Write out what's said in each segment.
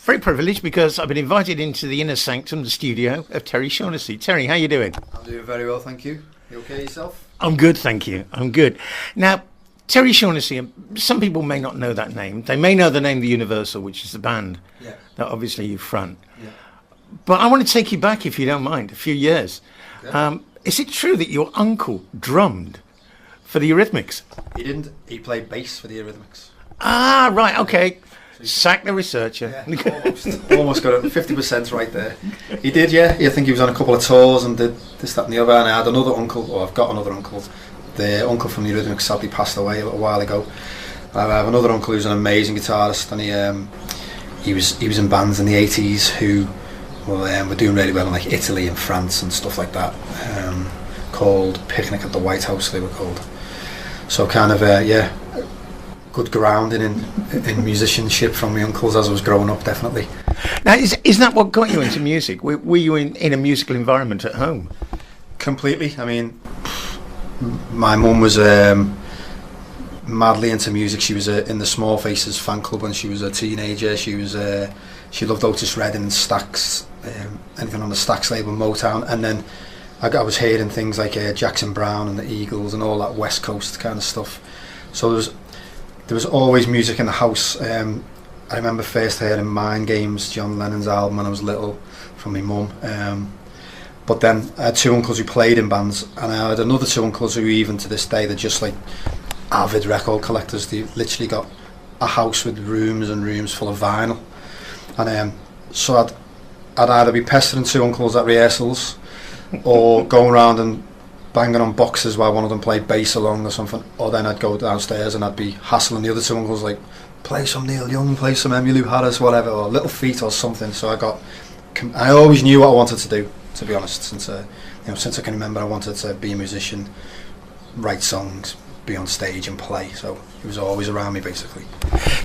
Very privileged because I've been invited into the inner sanctum, the studio of Terry Shaunessy. Terry, how you doing? I'm doing very well, thank you. You okay yourself? I'm good, thank you. I'm good. Now, Terry Shaunessy, some people may not know that name. They may know the name The Universal, which is the band that obviously you front. Yeah. But I want to take you back, if you don't mind, a few years. Okay. Is it true that your uncle drummed for the Eurythmics? He didn't. He played bass for the Eurythmics. Ah, right, okay. Sack the researcher. Yeah, almost got it. 50% right there. He did, yeah. I think he was on a couple of tours and did this, that and the other. And I had another uncle, or I've got another uncle. The uncle from the Eurythmics sadly passed away a little while ago. I have another uncle who's an amazing guitarist, and he was in bands in the 80s who were doing really well in like Italy and France and stuff like that. Called Picnic at the White House, they were called. So kind of good grounding in musicianship from my uncles as I was growing up, definitely. Now, is that what got you into music? Were you in a musical environment at home? Completely. I mean, my mum was madly into music. She was in the Small Faces fan club when she was a teenager. She loved Otis Redding and Stax, anything on the Stax label, Motown, and then I was hearing things like Jackson Browne and the Eagles and all that West Coast kind of stuff. So there was always music in the house. I remember first hearing Mind Games, John Lennon's album, when I was little, from my mum. But then I had two uncles who played in bands, and I had another two uncles who, even to this day, they're just like avid record collectors. They literally got a house with rooms and rooms full of vinyl. And so I'd either be pestering two uncles at rehearsals, or going around and banging on boxes while one of them played bass along or something, or then I'd go downstairs and I'd be hassling the other two uncles, like, play some Neil Young, play some Emmylou Harris, whatever, or Little Feat or something. So I always knew what I wanted to do, to be honest. Since I can remember, I wanted to be a musician, write songs, be on stage and play. So it was always around me, basically.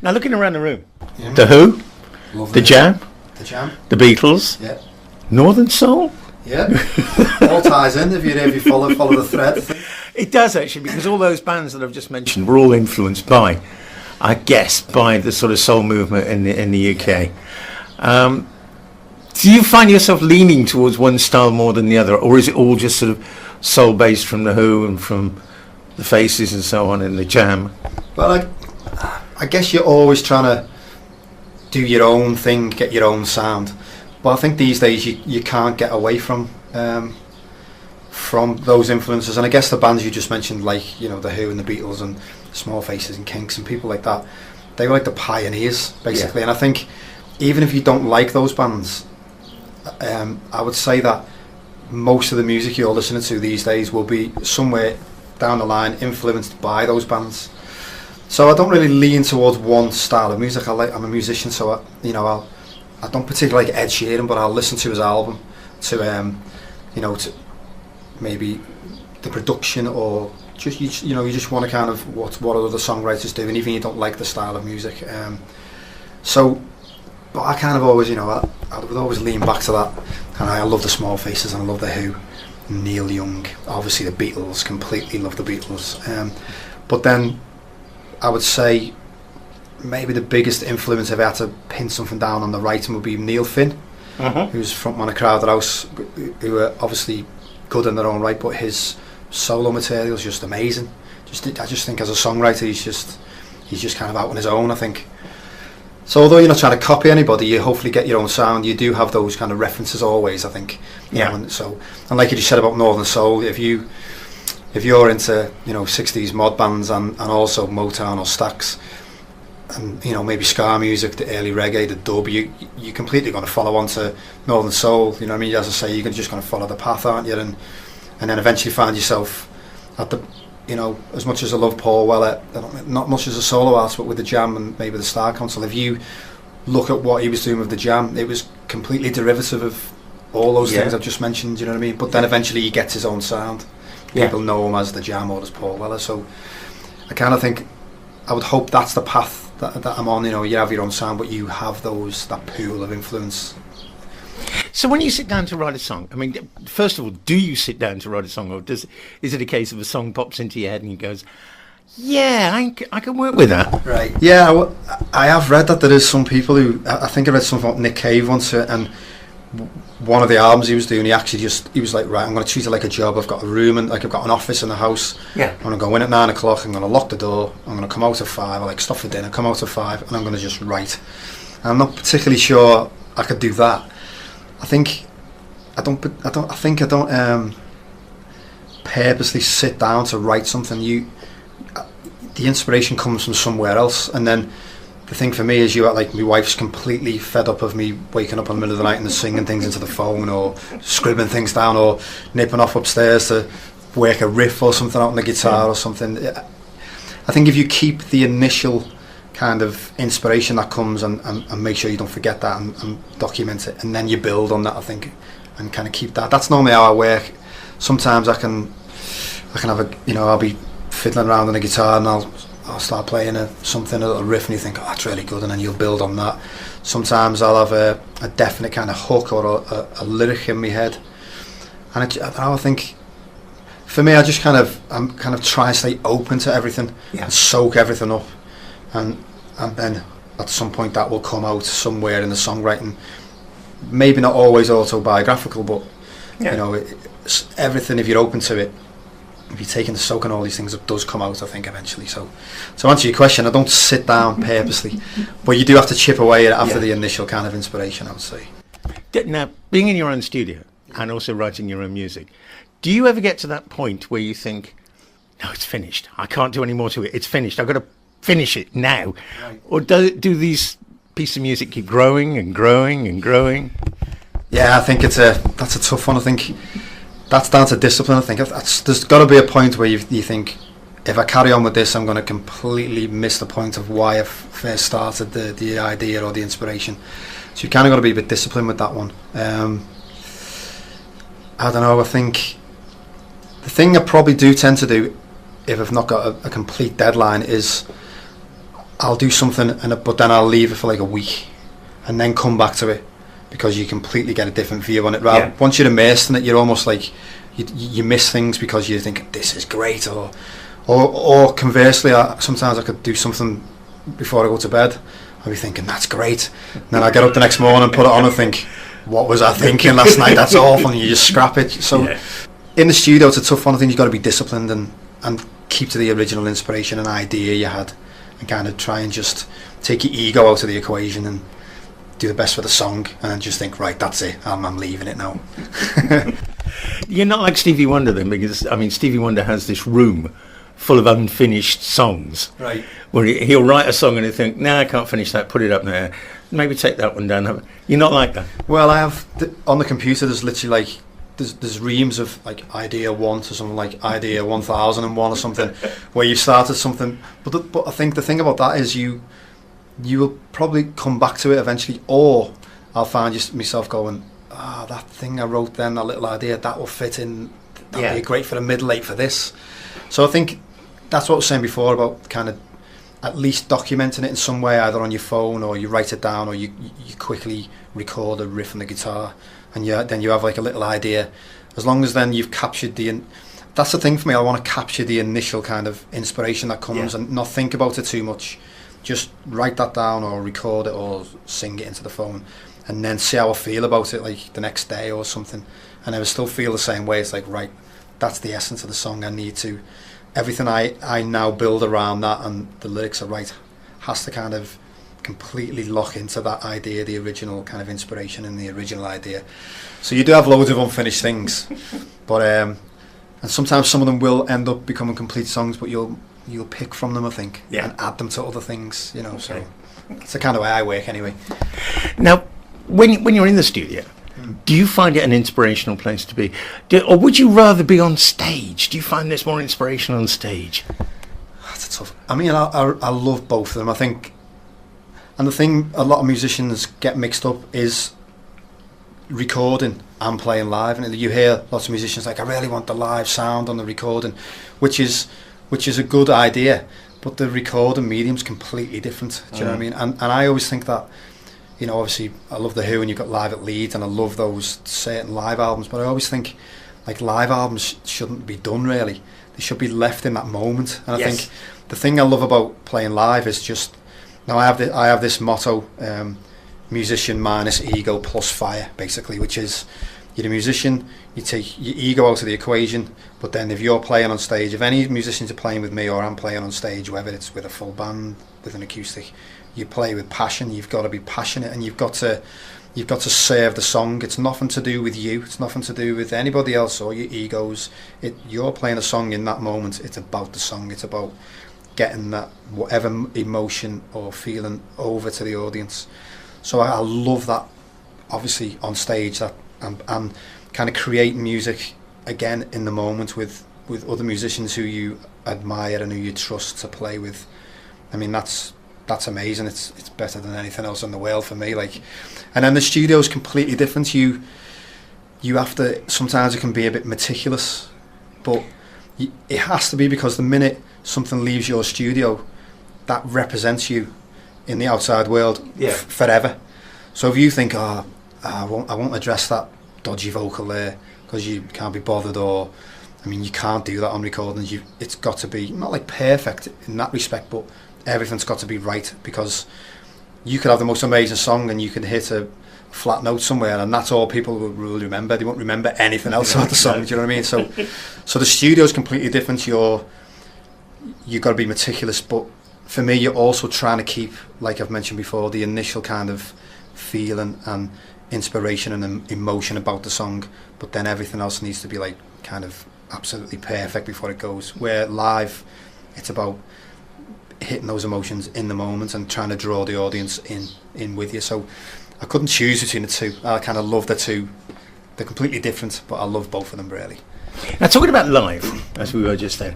Now, looking around the room, The Who, Love The Jam, The Beatles, Northern Soul. Yeah, all ties in if you follow the thread. It does, actually, because all those bands that I've just mentioned were all influenced by, I guess, by the sort of soul movement in the UK. Do you find yourself leaning towards one style more than the other, or is it all just sort of soul based from the Who and from the Faces and so on in the Jam? Well, I guess you're always trying to do your own thing, get your own sound. But I think these days you can't get away from those influences. And I guess the bands you just mentioned, like the Who and the Beatles and Small Faces and Kinks and people like that, they were like the pioneers, basically. And I think even if you don't like those bands, I would say that most of the music you're listening to these days will be somewhere down the line influenced by those bands. So I don't really lean towards one style of music. I'm a musician, so I don't particularly like Ed Sheeran, but I'll listen to his album, to maybe the production, or just you just want to kind of what other songwriters do, and even if you don't like the style of music. But I kind of always, I would always lean back to that. And I love the Small Faces and I love the Who, Neil Young, obviously the Beatles, completely love the Beatles. But then I would say maybe the biggest influence, if I had to pin something down on the writing, would be Neil Finn, who's frontman of Crowded House, who are obviously good in their own right, but his solo material is just amazing. I just think as a songwriter, he's just kind of out on his own, I think. So although you're not trying to copy anybody, you hopefully get your own sound. You do have those kind of references always, I think. And like you just said about Northern Soul, if you're into 60s mod bands and also Motown or Stax, and maybe ska music, the early reggae, the dub, you're completely going to follow on to Northern Soul. You know what I mean? As I say, you're just going to follow the path, aren't you? And then eventually find yourself at the, as much as I love Paul Weller, not much as a solo artist, but with the Jam and maybe the Star Council, if you look at what he was doing with the Jam, it was completely derivative of all those things I've just mentioned. You know what I mean? But then eventually he gets his own sound. People know him as the Jam or as Paul Weller. So I kind of think, I would hope that's the path that I'm on. You have your own sound, but you have that pool of influence. So when you sit down to write a song, I mean, first of all, do you sit down to write a song, or is it a case of a song pops into your head and you goes, Yeah, I can work with that. Right. Yeah, well, I have read that there is some people who, I think I read something about Nick Cave once, and one of the albums he was doing, he was like, right, I'm going to treat it like a job. I've got a room, and like I've got an office in the house. Yeah. I'm going to go in at 9 o'clock, I'm going to lock the door, I'm going to come out at 5, I like stop for dinner, come out at 5, and I'm going to just write. And I'm not particularly sure I could do that. I think I don't purposely sit down to write something. The inspiration comes from somewhere else, and then the thing for me is like my wife's completely fed up of me waking up in the middle of the night and singing things into the phone or scribbling things down or nipping off upstairs to work a riff or something out on the guitar or something. I think if you keep the initial kind of inspiration that comes and make sure you don't forget that and document it, and then you build on that, I think, and kind of keep that. That's normally how I work. Sometimes I can have I'll be fiddling around on a guitar and I'll start playing a little riff, and you think, oh, that's really good, and then you'll build on that. Sometimes I'll have a definite kind of hook or a lyric in my head, and I think for me, I'm kind of trying to stay open to everything and soak everything up, and then at some point that will come out somewhere in the songwriting. Maybe not always autobiographical, but everything, if you're open to it, if you're taking the soak and all these things, it does come out, I think, eventually. So to answer your question, I don't sit down purposely, but you do have to chip away after the initial kind of inspiration, I would say. Now, being in your own studio and also writing your own music, do you ever get to that point where you think, no, it's finished, I can't do any more to it, it's finished, I've got to finish it now? Right. Or do these pieces of music keep growing and growing and growing? Yeah, I think that's a tough one. I think that's down to discipline. I think there's got to be a point where you think, if I carry on with this, I'm going to completely miss the point of why I first started the idea or the inspiration. So you kind of got to be a bit disciplined with that one. I don't know, I think the thing I probably do tend to do, if I've not got a complete deadline, is I'll do something but then I'll leave it for like a week and then come back to it, because you completely get a different view on it. Once you're immersed in it, you're almost like you miss things because you think this is great, or conversely, sometimes I could do something before I go to bed. I'll be thinking that's great, and then I get up the next morning and put it on and think, what was I thinking last night? That's awful, and you just scrap it. So in the studio, it's a tough one. I think you've got to be disciplined and keep to the original inspiration and idea you had, and kind of try and just take your ego out of the equation and do the best for the song, and then just think, right, that's it, I'm leaving it now. You're not like Stevie Wonder then, because I mean Stevie Wonder has this room full of unfinished songs, right? Where he'll write a song and he'll think, I can't finish that, put it up there, maybe take that one down. You're not like that? Well, I have on the computer, there's literally like there's reams of like idea 1 to something like idea 1001 or something, where you started something, but I think the thing about that is you will probably come back to it eventually, or I'll find myself going, that thing I wrote then, that little idea, that will fit in, that'll be great for the middle eight for this. So I think that's what I was saying before about kind of at least documenting it in some way, either on your phone or you write it down, or you quickly record a riff on the guitar, and then you have like a little idea. As long as then you've captured that's the thing for me, I want to capture the initial kind of inspiration that comes and not think about it too much. Just write that down or record it or sing it into the phone, and then see how I feel about it like the next day or something, and I would still feel the same way. It's like, right, that's the essence of the song. Everything I now build around that, and the lyrics are right, has to kind of completely lock into that idea, the original kind of inspiration and the original idea. So you do have loads of unfinished things, but and sometimes some of them will end up becoming complete songs, but you'll pick from them, I think, and add them to other things, Okay. So it's the kind of way I work anyway. Now, when you're in the studio, do you find it an inspirational place to be? Or would you rather be on stage? Do you find this more inspirational on stage? That's tough. I mean, I love both of them, I think. And the thing a lot of musicians get mixed up is recording and playing live. And you hear lots of musicians like, I really want the live sound on the recording, which is a good idea, but the recording medium's completely different. Do you know what I mean? And I always think that, obviously I love The Who, and you've got Live at Leeds, and I love those certain live albums, but I always think like live albums shouldn't be done really. They should be left in that moment. And I think the thing I love about playing live is just, now I have this motto, musician minus ego plus fire, basically, which is, you're a musician, you take your ego out of the equation, but then if you're playing on stage, if any musicians are playing with me or I'm playing on stage, whether it's with a full band, with an acoustic, you play with passion. You've got to be passionate, and you've got to serve the song. It's nothing to do with you, it's nothing to do with anybody else or your egos. You're playing a song in that moment, it's about the song, it's about getting that whatever emotion or feeling over to the audience. So I love that, obviously, on stage, that and kind of create music again in the moment with other musicians who you admire and who you trust to play with. I mean, that's amazing. It's better than anything else in the world for me. Like, and then the studio is completely different. You have to, sometimes it can be a bit meticulous, but it has to be, because the minute something leaves your studio, that represents you in the outside world forever. So if you think, I won't address that dodgy vocal there because you can't be bothered, or I mean, you can't do that on recordings. It's got to be not like perfect in that respect, but everything's got to be right, because you could have the most amazing song and you could hit a flat note somewhere, and that's all people will remember. They won't remember anything else about the song. Do you know what I mean? So the studio is completely different. You've got to be meticulous, but for me, you're also trying to keep, like I've mentioned before, the initial kind of feeling and inspiration and emotion about the song, but then everything else needs to be like kind of absolutely perfect before it goes. Where live, it's about hitting those emotions in the moment and trying to draw the audience in with you. So I couldn't choose between the two. I kind of love the two. They're completely different, but I love both of them, really. Now, talking about live, as we were just then,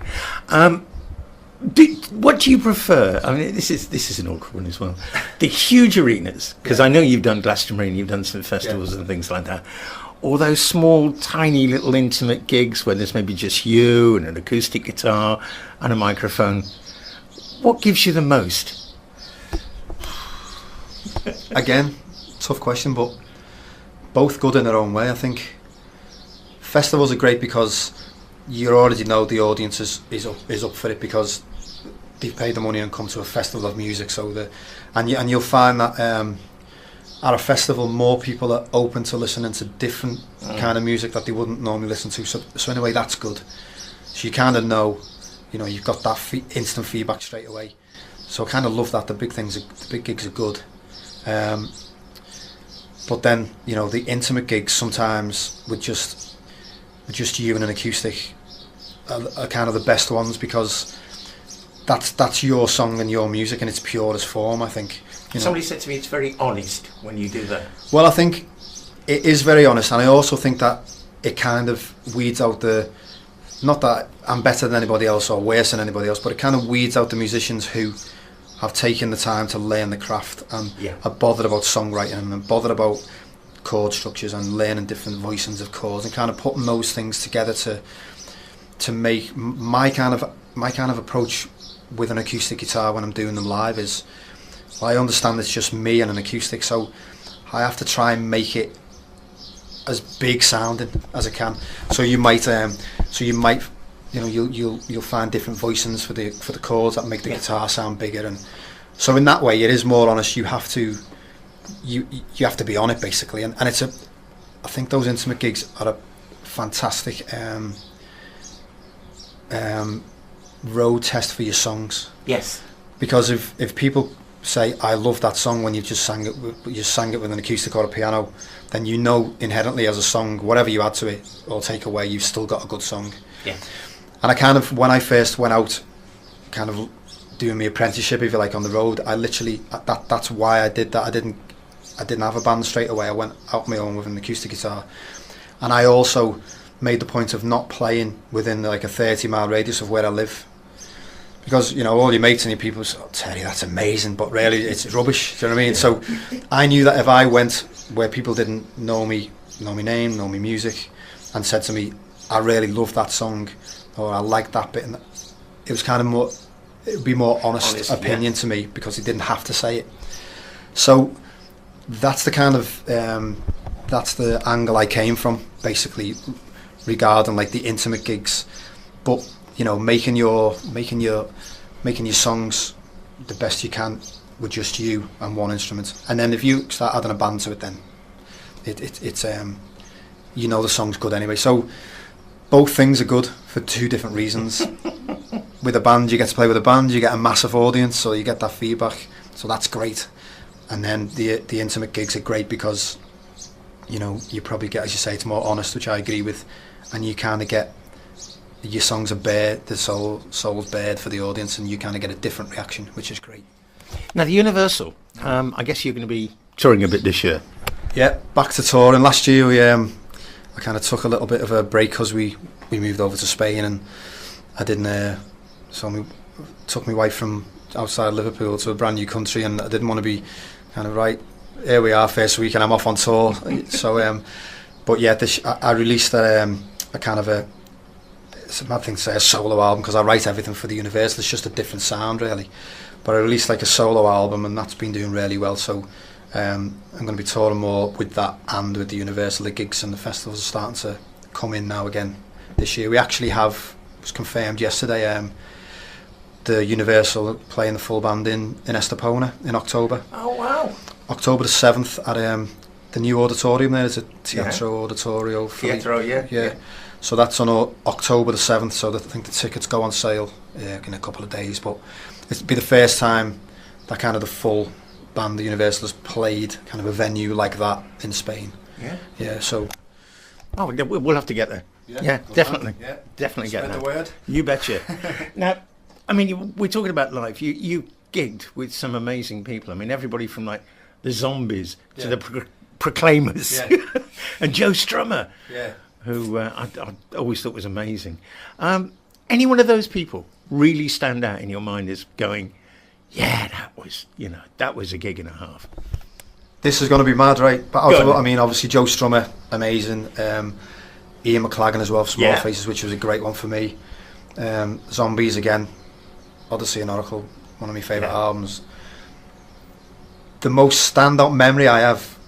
what do you prefer? I mean, this is an awkward one as well. The huge arenas, because I know you've done Glastonbury and you've done some festivals and things like that, or those small, tiny little intimate gigs where there's maybe just you and an acoustic guitar and a microphone. What gives you the most? Again, tough question, but both good in their own way. I think festivals are great because you already know the audience is up for it, because they've paid the money and come to a festival of music. So you'll find that at a festival, more people are open to listening to different kind of music that they wouldn't normally listen to. So in a way, that's good. So you kind of know, you've got that instant feedback straight away. So I kind of love that. The big gigs are good. But then, the intimate gigs sometimes with just you and an acoustic are kind of the best ones, because that's your song and your music in its purest form, I think. Somebody said to me it's very honest when you do that. Well, I think it is very honest, and I also think that it kind of weeds out not that I'm better than anybody else or worse than anybody else, but it kind of weeds out the musicians who have taken the time to learn the craft and are bothered about songwriting and bothered about chord structures and learning different voicings of chords and kind of putting those things together to make my kind of approach with an acoustic guitar when I'm doing them live is, I understand it's just me and an acoustic, so I have to try and make it as big sounding as I can. So you might you'll find different voicings for the chords that make the guitar sound bigger, and so in that way it is more honest. You have to be on it, basically, and I think those intimate gigs are a fantastic road test for your songs. Yes. Because if people say, I love that song, when you just sang it with an acoustic or a piano, then inherently as a song, whatever you add to it or take away, you've still got a good song. Yeah. And when I first went out, kind of doing my apprenticeship, if you like, on the road, I literally, that's why I did that. I didn't have a band straight away. I went out on my own with an acoustic guitar. And I also made the point of not playing within like a 30-mile radius of where I live. Because, all your mates and your people say, oh, Terry, that's amazing, but really it's rubbish, do you know what I mean? So I knew that if I went where people didn't know my name, know my music, and said to me, I really love that song, or I like that bit, and it was kind of it would be more honest opinion to me, because he didn't have to say it. So that's the kind of, that's the angle I came from, basically, regarding like the intimate gigs. But making your making your songs the best you can with just you and one instrument. And then if you start adding a band to it, then it's you know the song's good anyway. So both things are good for two different reasons. With a band, you get to play with a band, you get a massive audience, so you get that feedback, so that's great. And then the intimate gigs are great because, you know, you probably get, as you say, it's more honest, which I agree with, and you kind of get, your songs are bare, the soul's bared for the audience, and you kind of get a different reaction, which is great. Now, the Universal, I guess you're going to be touring a bit this year. Yeah, back to touring. Last year I kind of took a little bit of a break because we moved over to Spain, and I didn't. So took my wife from outside Liverpool to a brand new country, and I didn't want to be kind of right. Here we are, first week, and I'm off on tour. So, but yeah, I released a kind of a. It's a mad thing to say, a solo album, because I write everything for the Universal. It's just a different sound, really. But I released like a solo album, and that's been doing really well. So I'm going to be touring more with that and with the Universal. The gigs and the festivals are starting to come in now again this year. We actually have, it was confirmed yesterday, the Universal playing the full band in Estepona in October. Oh wow! October the 7th at the new auditorium there. It's a Teatro Auditorio. Teatro, yeah. So that's on October the 7th, so I think the tickets go on sale in a couple of days. But it'll be the first time that kind of the full band, the Universal, has played kind of a venue like that in Spain. Yeah, so... Oh, we'll have to get there. Yeah, definitely. Yeah. Definitely get there. Spread the word. You betcha. Now, I mean, we're talking about live. You gigged with some amazing people. I mean, everybody from like the Zombies to the Proclaimers and Joe Strummer, who I always thought was amazing. Any one of those people really stand out in your mind as going, yeah, that was a gig and a half? This is going to be mad, right? But I mean, obviously Joe Strummer, amazing. Ian McLagan as well, Small Faces, which was a great one for me. Zombies again. Odyssey and Oracle, one of my favourite albums. The most standout memory I have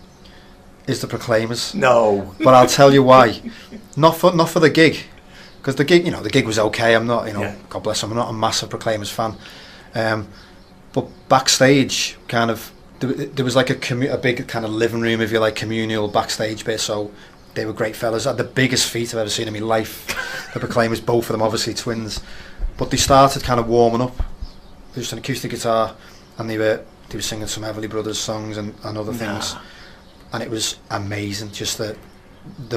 is the Proclaimers. No, but I'll tell you why. Not for the gig, because the gig was okay. I'm not, God bless him, I'm not a massive Proclaimers fan. But backstage, kind of, there was like a big kind of living room, if you like, communal backstage bit. So they were great fellas. Had the biggest feet I've ever seen in my life. The Proclaimers, both of them, obviously twins. But they started kind of warming up. Just an acoustic guitar, and they were singing some Everly Brothers songs and other things, and it was amazing. Just the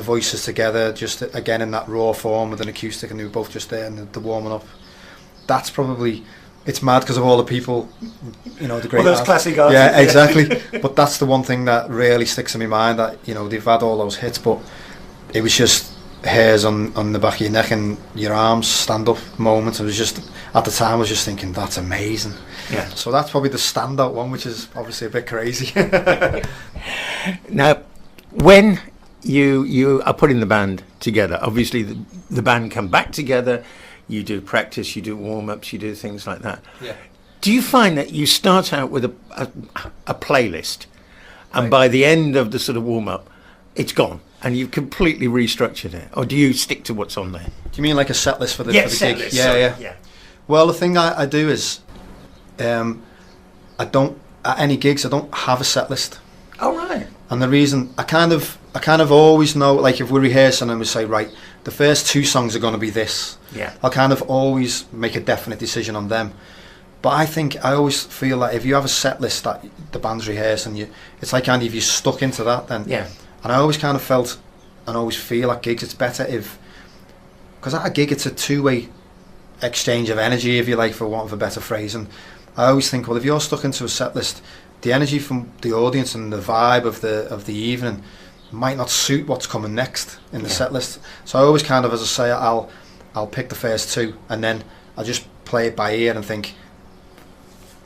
voices together, just again in that raw form with an acoustic, and they were both just there and the warming up. That's probably, it's mad because of all the people, the great. All those classic artists. Yeah, exactly. But that's the one thing that really sticks in my mind. That they've had all those hits, but it was just hairs on the back of your neck and your arms stand up moment. It was just, at the time I was just thinking, that's amazing. Yeah. So that's probably the standout one, which is obviously a bit crazy. Now, when you are putting the band together, obviously the band come back together, you do practice, you do warm-ups, you do things like that. Yeah. Do you find that you start out with a playlist, and by the end of the sort of warm-up, it's gone, and you've completely restructured it? Or do you stick to what's on there? Do you mean like a set list for the set gig? List, yeah. Well, the thing I do is, I don't, at any gigs, I don't have a set list. Oh, right. And the reason, I kind of always know, like if we're rehearsing and we say, right, the first 2 songs are going to be this. Yeah. I'll kind of always make a definite decision on them. But I always feel like if you have a set list that the band's rehearsing, it's like kind of if you're stuck into that, then. Yeah. And I always kind of felt, and always feel at gigs, it's better because at a gig it's a two-way exchange of energy, if you like, for want of a better phrase. And I always think, well, if you're stuck into a set list, the energy from the audience and the vibe of the evening might not suit what's coming next in the set list. So I always kind of, as I say, I'll pick the first 2, and then I'll just play it by ear and think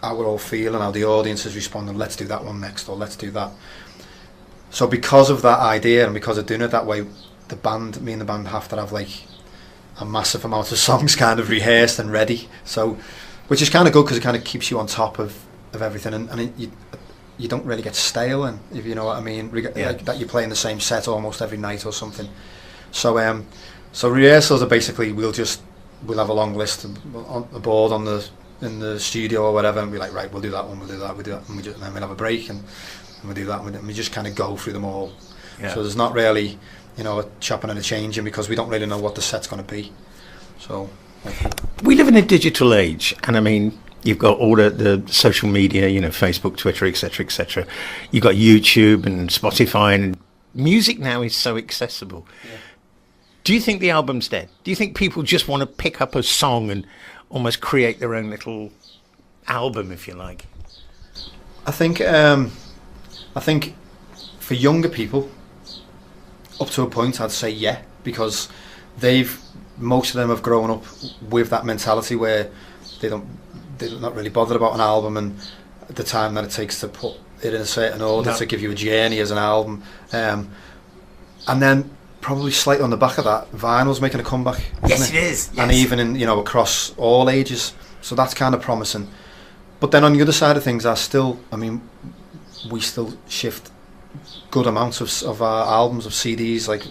how we're all feeling, how the audience is responding. Let's do that one next, or let's do that. So because of that idea, and because of doing it that way, me and the band have to have like a massive amount of songs kind of rehearsed and ready. So, which is kind of good because it kind of keeps you on top of everything, and you don't really get stale, and if you know what I mean, like that you're playing the same set almost every night or something. So rehearsals are basically we'll have a long list on the board on the in the studio or whatever, and be like, right, we'll do that one, we'll do that, we'll do that, and then we'll have a break, and we'll do that, and we just kind of go through them all. So there's not really, a chopping and a changing, because we don't really know what the set's going to be. So we live in a digital age, and I mean, you've got all the social media, Facebook, Twitter, etc., etc. You've got YouTube and Spotify, and music now is so accessible. Yeah. Do you think the album's dead? Do you think people just want to pick up a song and almost create their own little album, if you like? I think for younger people, up to a point, I'd say yeah, because most of them have grown up with that mentality where they're not really bothered about an album and the time that it takes to put it in a certain order to give you a journey as an album, and then probably slightly on the back of that, vinyl's making a comeback. Yes, it is. Yes. And even in across all ages, so that's kind of promising. But then on the other side of things, we still shift good amounts of our albums, of CDs, like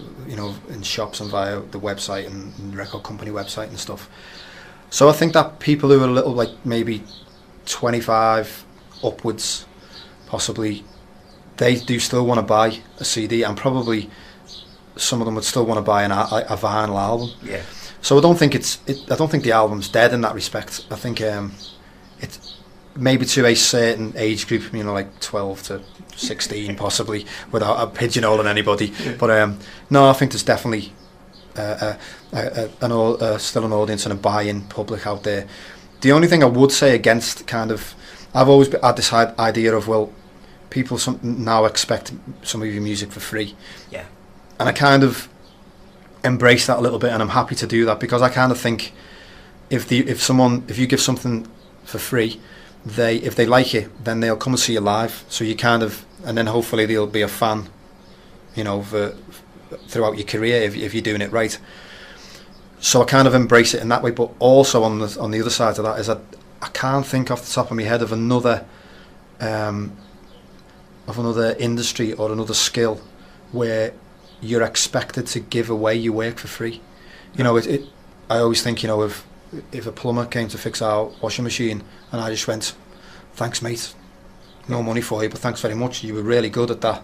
in shops and via the website and record company website and stuff. So I think that people who are a little, like, maybe 25 upwards, possibly, they do still want to buy a CD, and probably some of them would still want to buy a vinyl album. Yeah. So I don't think I don't think the album's dead in that respect. I think it's maybe to a certain age group, like 12 to 16 possibly, without pigeonholing anybody. Yeah. But no, I think there's definitely still an audience and a buy-in public out there. The only thing I would say against I've always had this idea of, well, people now expect some of your music for free. Yeah. And I kind of embrace that a little bit, and I'm happy to do that, because I kind of think if you give something for free, if they like it, then they'll come and see you live. So you and then hopefully they'll be a fan, throughout your career if you're doing it right. So I kind of embrace it in that way. But also on the other side of that is I can't think off the top of my head of another industry or another skill where you're expected to give away your work for free. I always think, if a plumber came to fix our washing machine and I just went, thanks mate, no money for you, but thanks very much, you were really good at that.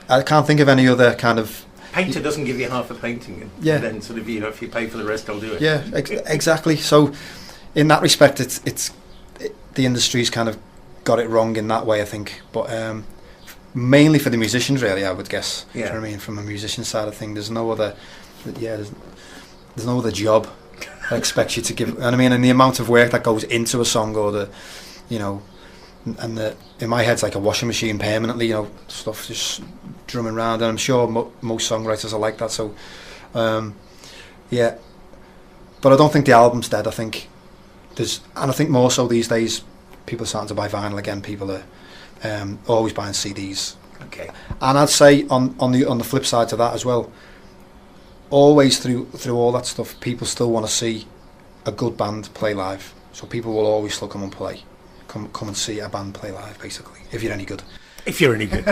I can't think of any other kind of... Painter doesn't give you half a painting, and then sort of, if you pay for the rest, I'll do it. Yeah, exactly. So in that respect, the industry's kind of got it wrong in that way, I think. But mainly for the musicians, really, I would guess. Yeah. Do you know what I mean? From a musician side of things, there's no other job that expects you to give. And I mean, and the amount of work that goes into a song, or in my head's like a washing machine permanently, stuff just drumming around, and I'm sure most songwriters are like that. So, yeah. But I don't think the album's dead. I think I think more so these days, people are starting to buy vinyl again. People are always buying CDs. Okay. And I'd say on the flip side to that as well, always through all that stuff, people still want to see a good band play live. So people will always still come and see a band play live, basically, if you're any good. If you're any good.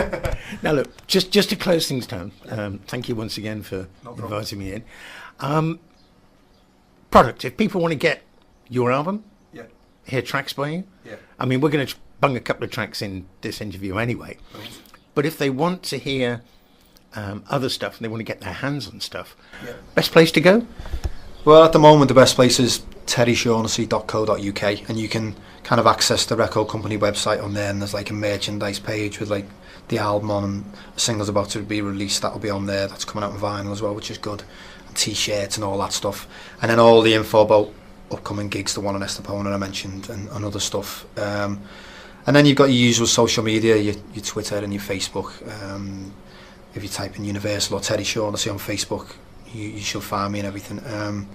Now look, just to close things down, thank you once again for inviting me in. Product, if people want to get your album, hear tracks by you, I mean, we're going to bung a couple of tracks in this interview anyway, but if they want to hear other stuff and they want to get their hands on stuff, best place to go? Well, at the moment the best place is terryshaunessy.co.uk, and you can kind of access the record company website on there, and there's like a merchandise page with like the album on, and a single's about to be released, that'll be on there, that's coming out in vinyl as well, which is good, and t-shirts and all that stuff, and then all the info about upcoming gigs, the one on Estepona I mentioned, and other stuff, and then you've got your usual social media, your Twitter and your Facebook. If you type in Universal or Terry Shaunessy on Facebook, you should find me and everything.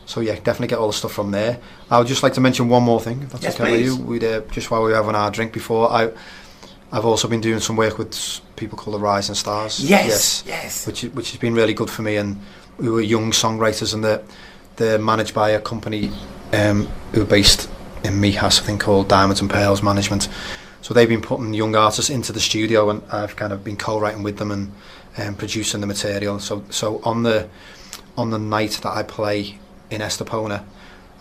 So yeah, definitely get all the stuff from there. I would just like to mention one more thing, if that's okay with you. We'd just while we were having our drink before, I've also been doing some work with people called the Rising Stars. Yes. Which has been really good for me, and we were young songwriters, and they're managed by a company who are based in Mihas, I think, called Diamonds and Pearls Management. So they've been putting young artists into the studio, and I've kind of been co-writing with them and producing the material. So on the night that I play in Estepona,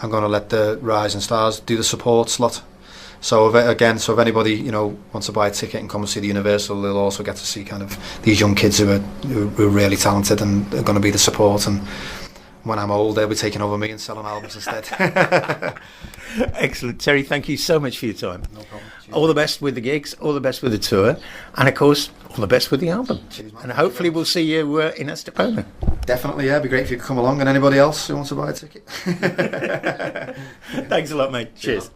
I'm going to let the Rising Stars do the support slot. So if anybody wants to buy a ticket and come and see the Universal, they'll also get to see kind of these young kids who are really talented and are going to be the support. And when I'm old, they'll be taking over me and selling albums instead. Excellent. Terry, thank you so much for your time. No problem. Cheers. All the best with the gigs, all the best with the tour, and of course, all the best with the album. Cheers, man. And hopefully we'll see you in Estepona. Definitely, yeah. It'd be great if you could come along, and anybody else who wants to buy a ticket. Thanks a lot, mate. Cheers.